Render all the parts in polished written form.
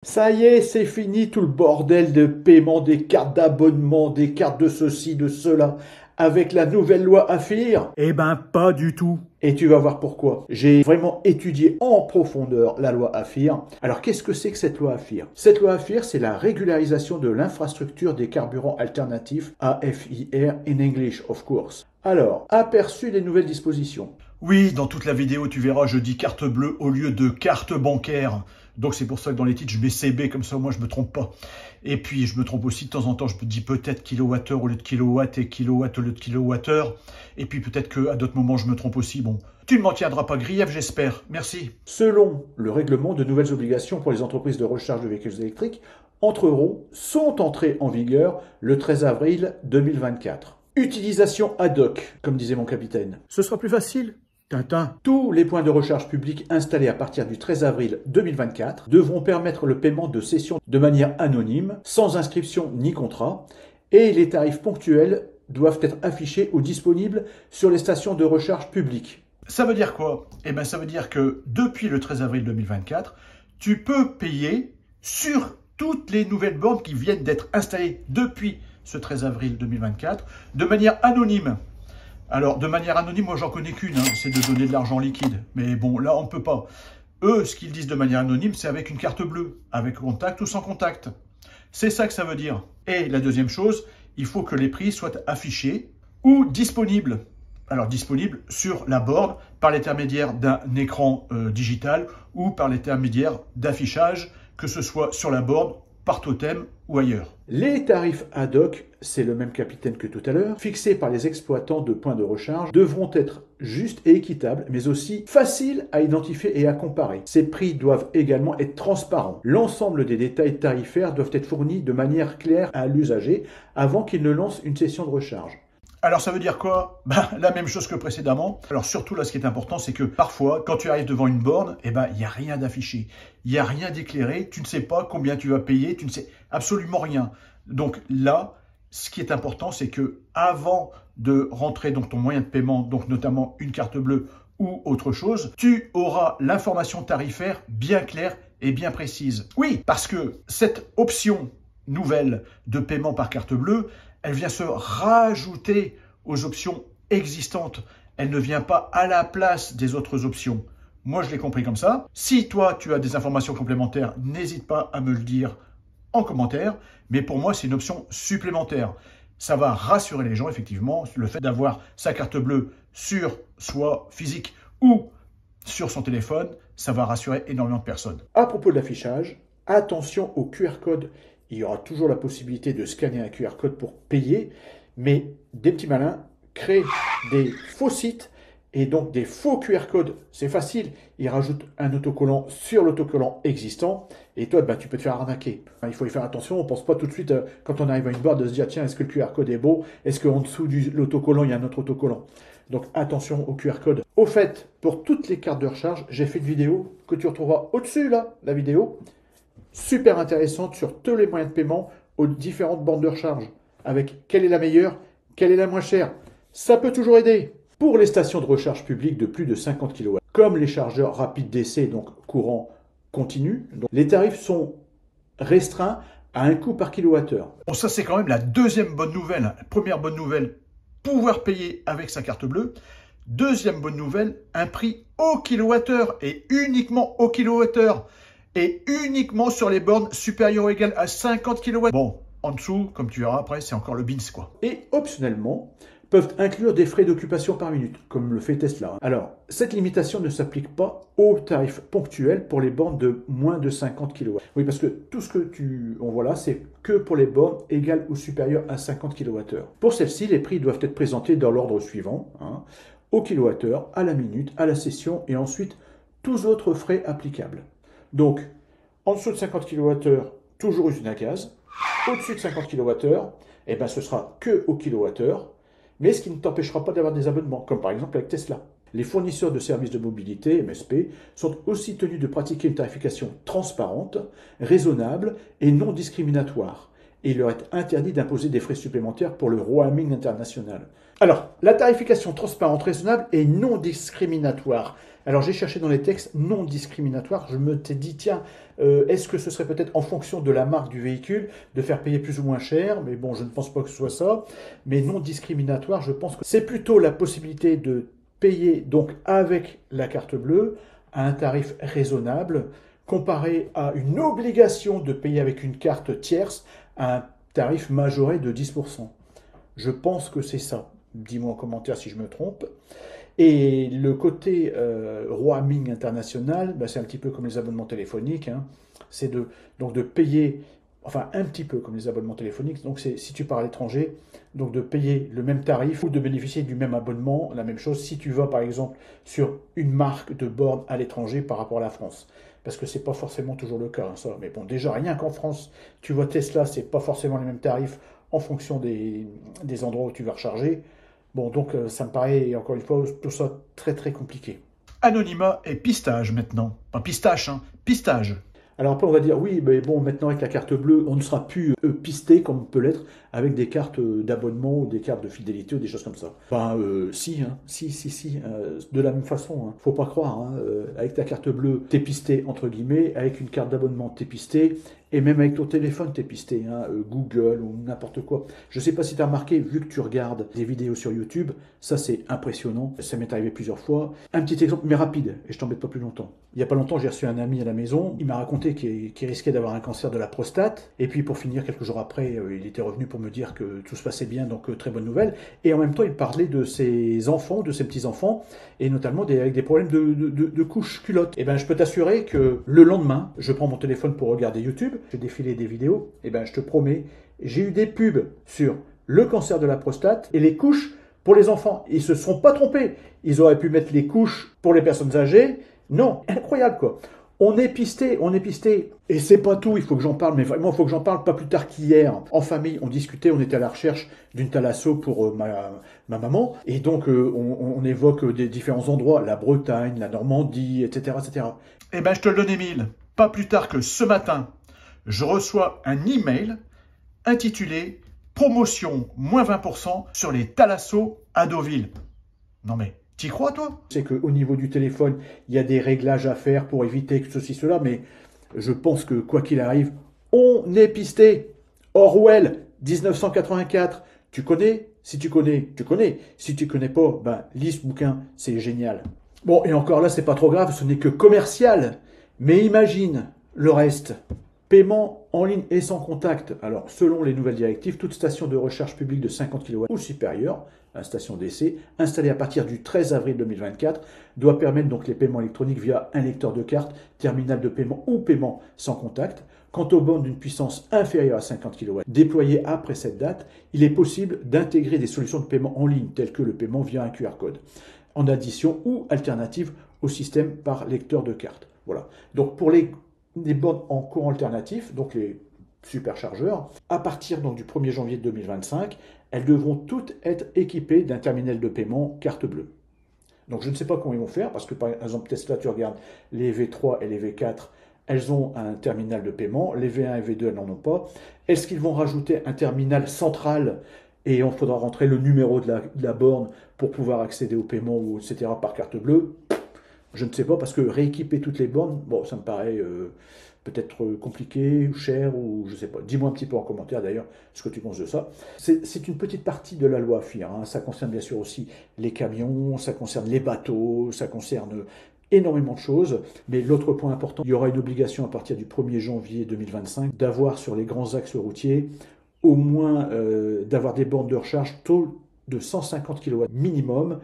Ça y est, c'est fini tout le bordel de paiement des cartes d'abonnement, des cartes de ceci, de cela, avec la nouvelle loi AFIR. Eh ben, pas du tout. Et tu vas voir pourquoi. J'ai vraiment étudié en profondeur la loi AFIR. Alors, qu'est-ce que c'est que cette loi AFIR? Cette loi AFIR, c'est la régularisation de l'infrastructure des carburants alternatifs, AFIR in English, of course. Alors, aperçu des nouvelles dispositions. Oui, dans toute la vidéo, tu verras, je dis carte bleue au lieu de carte bancaire. Donc c'est pour ça que dans les titres, je mets CB, comme ça moi je me trompe pas. Et puis je me trompe aussi de temps en temps, je me dis peut-être kilowattheure au lieu de kilowatt et kilowatt au lieu de kilowattheure. Et puis peut-être qu'à d'autres moments je me trompe aussi. Bon, tu ne m'en tiendras pas grief, j'espère. Merci. Selon le règlement, de nouvelles obligations pour les entreprises de recharge de véhicules électriques sont entrées en vigueur le 13 avril 2024. Utilisation ad hoc, comme disait mon capitaine. Ce sera plus facile. Tintin. Tous les points de recharge publics installés à partir du 13 avril 2024 devront permettre le paiement de sessions de manière anonyme, sans inscription ni contrat, et les tarifs ponctuels doivent être affichés ou disponibles sur les stations de recharge publiques. Ça veut dire quoi? Eh bien, ça veut dire que depuis le 13 avril 2024, tu peux payer sur toutes les nouvelles bornes qui viennent d'être installées depuis ce 13 avril 2024 de manière anonyme. Alors, de manière anonyme, moi, j'en connais qu'une, c'est de donner de l'argent liquide. Mais bon, là, on ne peut pas. Eux, ce qu'ils disent de manière anonyme, c'est avec une carte bleue, avec contact ou sans contact. C'est ça que ça veut dire. Et la deuxième chose, il faut que les prix soient affichés ou disponibles. Alors, disponibles sur la borne par l'intermédiaire d'un écran digital ou par l'intermédiaire d'affichage, que ce soit sur la borne, par totem ou ailleurs. Les tarifs ad hoc, c'est le même capitaine que tout à l'heure, fixés par les exploitants de points de recharge, devront être justes et équitables, mais aussi faciles à identifier et à comparer. Ces prix doivent également être transparents. L'ensemble des détails tarifaires doivent être fournis de manière claire à l'usager avant qu'il ne lance une session de recharge. Alors ça veut dire quoi? La même chose que précédemment. Alors surtout là, ce qui est important, c'est que parfois, quand tu arrives devant une borne, il n'y a rien d'affiché. Il n'y a rien d'éclairé. Tu ne sais pas combien tu vas payer. Tu ne sais absolument rien. Donc là, ce qui est important, c'est que avant de rentrer dans ton moyen de paiement, donc notamment une carte bleue ou autre chose, tu auras l'information tarifaire bien claire et bien précise. Oui, parce que cette option nouvelle de paiement par carte bleue, elle vient se rajouter aux options existantes. Elle ne vient pas à la place des autres options. Moi, je l'ai compris comme ça. Si toi, tu as des informations complémentaires, n'hésite pas à me le dire en commentaire. Mais pour moi, c'est une option supplémentaire. Ça va rassurer les gens, effectivement. Le fait d'avoir sa carte bleue sur soi physique ou sur son téléphone, ça va rassurer énormément de personnes. À propos de l'affichage, attention au QR code. Il y aura toujours la possibilité de scanner un QR code pour payer, mais des petits malins créent des faux sites et donc des faux QR codes. C'est facile, ils rajoutent un autocollant sur l'autocollant existant et toi, tu peux te faire arnaquer. Il faut y faire attention, on ne pense pas tout de suite, quand on arrive à une barre, de se dire tiens, est-ce que le QR code est beau? Est-ce qu'en dessous de l'autocollant, il y a un autre autocollant? Donc attention au QR code. Au fait, pour toutes les cartes de recharge, j'ai fait une vidéo que tu retrouveras au-dessus, là, la vidéo. Super intéressante sur tous les moyens de paiement aux différentes bornes de recharge, avec quelle est la meilleure, quelle est la moins chère. Ça peut toujours aider. Pour les stations de recharge publiques de plus de 50 kW, comme les chargeurs rapides DC, donc courant continu, donc les tarifs sont restreints à un coût par kilowattheure. Bon, ça c'est quand même la deuxième bonne nouvelle. La première bonne nouvelle, pouvoir payer avec sa carte bleue. Deuxième bonne nouvelle, un prix au kilowattheure et uniquement au kilowattheure. Et uniquement sur les bornes supérieures ou égales à 50 kW. Bon, en dessous, comme tu verras après, c'est encore le bins, quoi. Et optionnellement, peuvent inclure des frais d'occupation par minute, comme le fait Tesla. Alors, cette limitation ne s'applique pas aux tarifs ponctuels pour les bornes de moins de 50 kW. Oui, parce que tout ce que on voit là, c'est que pour les bornes égales ou supérieures à 50 kWh. Pour celles-ci, les prix doivent être présentés dans l'ordre suivant, au kilowattheure, à la minute, à la session, et ensuite tous autres frais applicables. Donc, en dessous de 50 kWh, toujours usine à gaz. Au-dessus de 50 kWh, ce sera que au kilowattheure, mais ce qui ne t'empêchera pas d'avoir des abonnements, comme par exemple avec Tesla. Les fournisseurs de services de mobilité, MSP, sont aussi tenus de pratiquer une tarification transparente, raisonnable et non discriminatoire. Et il leur est interdit d'imposer des frais supplémentaires pour le roaming international. Alors, la tarification transparente, raisonnable et non discriminatoire, Alors j'ai cherché dans les textes non discriminatoires, je me t'ai dit, tiens, est-ce que ce serait peut-être en fonction de la marque du véhicule, de faire payer plus ou moins cher, mais bon, je ne pense pas que ce soit ça. Mais non discriminatoire, je pense que c'est plutôt la possibilité de payer donc avec la carte bleue à un tarif raisonnable, comparé à une obligation de payer avec une carte tierce à un tarif majoré de 10%. Je pense que c'est ça. Dis-moi en commentaire si je me trompe. Et le côté roaming international, bah, c'est un petit peu comme les abonnements téléphoniques. Hein. C'est donc de payer, enfin un petit peu comme les abonnements téléphoniques. Donc c'est si tu pars à l'étranger, donc de payer le même tarif ou de bénéficier du même abonnement, la même chose si tu vas par exemple sur une marque de borne à l'étranger par rapport à la France. Parce que c'est pas forcément toujours le cas, hein, ça. Mais bon, déjà rien qu'en France, tu vois Tesla, c'est pas forcément les mêmes tarifs en fonction des endroits où tu vas recharger. Bon, donc ça me paraît, encore une fois, tout ça très très compliqué. Anonymat et pistage maintenant. Pas pistache, hein, pistage. Alors après, on va dire, oui, mais bon, maintenant avec la carte bleue, on ne sera plus pisté comme on peut l'être avec des cartes d'abonnement ou des cartes de fidélité ou des choses comme ça. Enfin, si, hein, si, de la même façon. Hein. Faut pas croire, hein, avec ta carte bleue, t'es pisté, entre guillemets, avec une carte d'abonnement, t'es pisté, et même avec ton téléphone, t'es pisté, hein, Google ou n'importe quoi. Je sais pas si t'as remarqué, vu que tu regardes des vidéos sur YouTube, ça c'est impressionnant, ça m'est arrivé plusieurs fois. Un petit exemple, mais rapide, et je t'embête pas plus longtemps. Il y a pas longtemps, j'ai reçu un ami à la maison, il m'a raconté qu'il risquait d'avoir un cancer de la prostate, et puis pour finir, quelques jours après, il était revenu pour me dire que tout se passait bien, donc très bonne nouvelle, et en même temps, il parlait de ses enfants, de ses petits-enfants, et notamment avec des problèmes de couches culottes. Et ben, je peux t'assurer que le lendemain, je prends mon téléphone pour regarder YouTube, je défilais des vidéos, et ben, je te promets, j'ai eu des pubs sur le cancer de la prostate et les couches pour les enfants. Ils se sont pas trompés. Ils auraient pu mettre les couches pour les personnes âgées. Non, incroyable quoi. On est pisté, on est pisté. Et c'est pas tout, il faut que j'en parle, mais vraiment, il faut que j'en parle pas plus tard qu'hier. En famille, on discutait, on était à la recherche d'une thalasso pour ma maman. Et donc, on évoque des différents endroits, la Bretagne, la Normandie, etc., etc. Eh ben, je te le donne, Émile. Pas plus tard que ce matin, je reçois un email intitulé « Promotion moins 20% sur les thalassos à Deauville ». Non mais, t'y crois toi? C'est qu'au niveau du téléphone, il y a des réglages à faire pour éviter que ceci, cela, mais je pense que quoi qu'il arrive, on est pisté. Orwell, 1984, tu connais? Si tu connais, tu connais. Si tu connais pas, ben, lis ce bouquin, c'est génial. Bon, et encore là, c'est pas trop grave, ce n'est que commercial. Mais imagine le reste. Paiement en ligne et sans contact. Alors, selon les nouvelles directives, toute station de recharge publique de 50 kW ou supérieure, la station d'essai, installée à partir du 13 avril 2024, doit permettre donc les paiements électroniques via un lecteur de carte, terminal de paiement ou paiement sans contact. Quant aux bornes d'une puissance inférieure à 50 kW déployées après cette date, il est possible d'intégrer des solutions de paiement en ligne, telles que le paiement via un QR code, en addition ou alternative au système par lecteur de carte. Voilà. Donc pour les bornes en courant alternatif, donc les superchargeurs, à partir donc, du 1er janvier 2025, elles devront toutes être équipées d'un terminal de paiement carte bleue. Donc je ne sais pas comment ils vont faire, parce que par exemple Tesla, tu regardes les V3 et les V4, elles ont un terminal de paiement, les V1 et V2, elles n'en ont pas. Est-ce qu'ils vont rajouter un terminal central et il faudra rentrer le numéro de la borne pour pouvoir accéder au paiement, ou etc. par carte bleue? Je ne sais pas, parce que rééquiper toutes les bornes, bon, ça me paraît peut-être compliqué, ou cher, ou je ne sais pas. Dis-moi un petit peu en commentaire d'ailleurs ce que tu penses de ça. C'est une petite partie de la loi FIR. Hein. Ça concerne bien sûr aussi les camions, ça concerne les bateaux, ça concerne énormément de choses. Mais l'autre point important, il y aura une obligation à partir du 1er janvier 2025 d'avoir sur les grands axes routiers au moins d'avoir des bornes de recharge taux de 150 kW minimum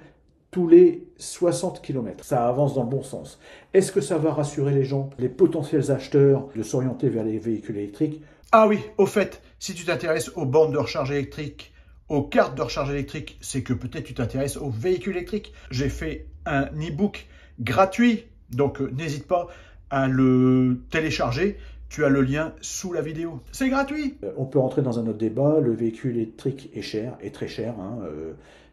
tous les 60 km. Ça avance dans le bon sens. Est-ce que ça va rassurer les gens, les potentiels acheteurs, de s'orienter vers les véhicules électriques? Ah oui, au fait, si tu t'intéresses aux bornes de recharge électrique, aux cartes de recharge électrique, c'est que peut-être tu t'intéresses aux véhicules électriques. J'ai fait un e-book gratuit, donc n'hésite pas à le télécharger. Tu as le lien sous la vidéo. C'est gratuit. On peut rentrer dans un autre débat. Le véhicule électrique est cher, est très cher, hein,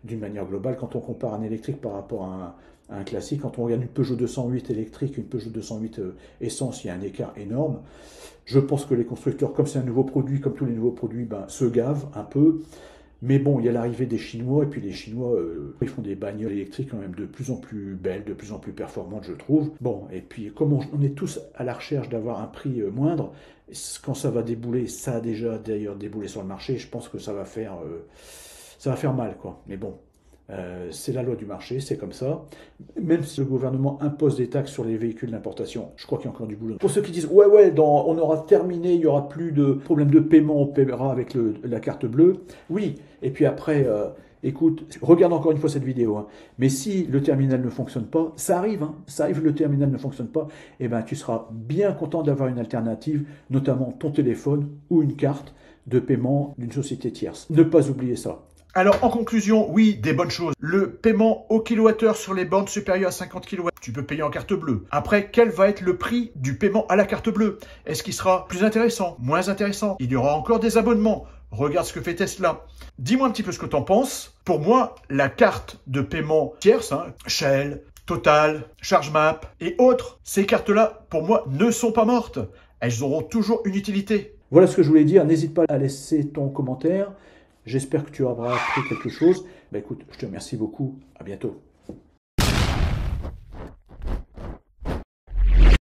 d'une manière globale. Quand on compare un électrique par rapport à un classique, quand on regarde une Peugeot 208 électrique, une Peugeot 208 essence, il y a un écart énorme. Je pense que les constructeurs, comme c'est un nouveau produit, comme tous les nouveaux produits, ben, se gavent un peu. Mais bon, il y a l'arrivée des Chinois, et puis les Chinois, ils font des bagnoles électriques quand même de plus en plus belles, de plus en plus performantes, je trouve. Bon, et puis comme on est tous à la recherche d'avoir un prix moindre, quand ça va débouler, ça a déjà d'ailleurs déboulé sur le marché, je pense que ça va faire mal, quoi. Mais bon, c'est la loi du marché, c'est comme ça. Même si le gouvernement impose des taxes sur les véhicules d'importation, je crois qu'il y a encore du boulot. Pour ceux qui disent, ouais, on aura terminé, il n'y aura plus de problème de paiement, on paiera avec la carte bleue. Oui, et puis après, écoute, regarde encore une fois cette vidéo, hein. Mais si le terminal ne fonctionne pas, ça arrive, hein, ça arrive, le terminal ne fonctionne pas, et ben tu seras bien content d'avoir une alternative, notamment ton téléphone ou une carte de paiement d'une société tierce. Ne pas oublier ça. Alors, en conclusion, oui, des bonnes choses. Le paiement au kilowattheure sur les bornes supérieures à 50 kW, tu peux payer en carte bleue. Après, quel va être le prix du paiement à la carte bleue? Est-ce qu'il sera plus intéressant, moins intéressant? Il y aura encore des abonnements. Regarde ce que fait Tesla. Dis-moi un petit peu ce que tu en penses. Pour moi, la carte de paiement tierce, hein, Shell, Total, ChargeMap et autres, ces cartes-là, pour moi, ne sont pas mortes. Elles auront toujours une utilité. Voilà ce que je voulais dire. N'hésite pas à laisser ton commentaire. J'espère que tu auras appris quelque chose. Écoute, je te remercie beaucoup. À bientôt.